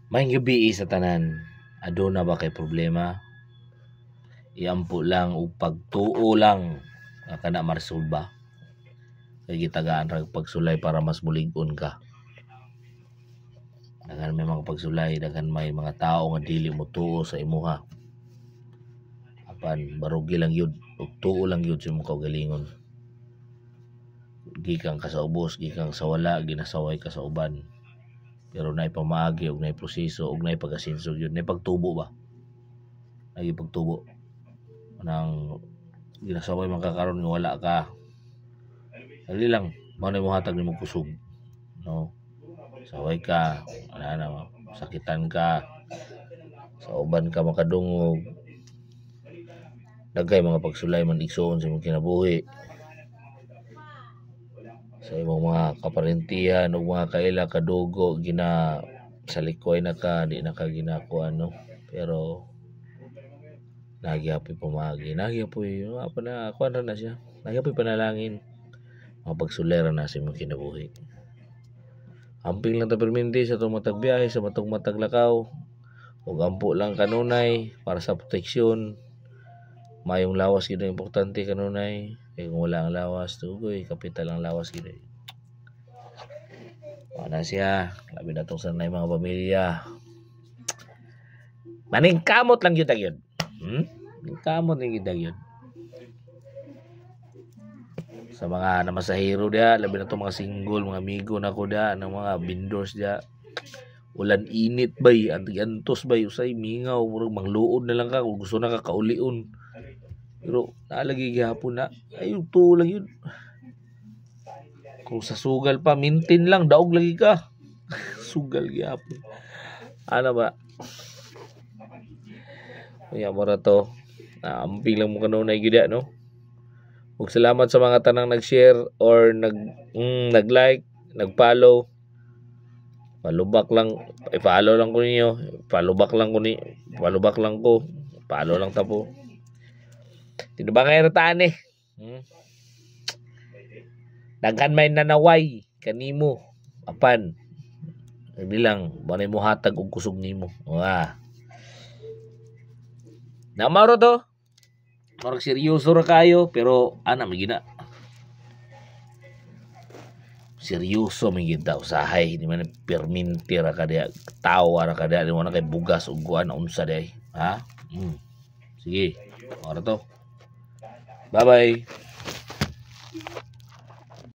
Maayong gabi sa tanan. Aduna ba kay problema? Iampo lang o pagtuo lang nga kana maresolba. Kay gitagaan ra pagsulay para mas mulig-on ka. Daghan may mga pagsulay, daghan may mga tao nga dili mo tuo sa imuha. Apan barugi lang yun, ug tuo lang yun sa imong kaugalingon. Gikan ka sa ubos, gikan sa wala, ginasaway ka sa uban. Pero naay pamaagi ug naay proseso ug naay pag-asenso yun, naay pagtubo ba? Naay pagtubo. Nang ginasaway man ka karon nga wala ka. Dali lang, mao na mohatag nimo kusog. No? Saway ka, ana sakitan ka, sa uban ka makadungog. Daghay mga pagsulay man igsoon sa imong kinabuhi. Sa imong mga kaparentihan ug mga kaila kadugo gina sa likoy na ka, di na ka ginakuan no. Pero nagyapoy pamagi, nagyapoy apa na kuan na siya. Nagyapoy panalangin. Mga pagsulera na sa imong kinabuhi. Amping lang ta perminti sa itong matag biyahe, sa matong matag lakaw. Ug ampo lang kanunay para sa proteksyon. Mayong lawas gid ang importante kanunay. Kaya kung wala ang lawas, tugoy, kapital ang lawas gid. Ana siya, labi na itong sanay mga pamilya. Maningkamot lang yun yun. Maningkamot lang yun. Sa mga namasahero dia, labi na itong mga single, mga amigo na ko dia, ng mga vendors dia. Ulan init bay, antigantos bay, usay mingaw, murag mangluod na lang ka kung gusto na ka kaulion. Pero nalagi gihapon na, ayun to lang yun. Kung sa sugal pa, mintin lang, daog lagi ka. Sugal gihapon. Ano ba? Kaya mo na to. Amping lang mo kanunay gida, no? Ug salamat sa mga tanang nag-share or nag-like, nag-follow. Palubak lang, i-follow lang ko ninyo. Palubak lang ko. Follow lang tapo. Tino ba kayo nataan eh? Daghan may nanaway kanimo. Apan. Hindi lang, banay mo hatag og kusog nimo. Namaro to. Marag seryoso ra kayo pero ana magina. Seryoso man gid ta usahay, di man perminti ra kada tawo ra kada di man kay bugas ug kuan unsa day, ha? Sige. Ora to. Bye-bye.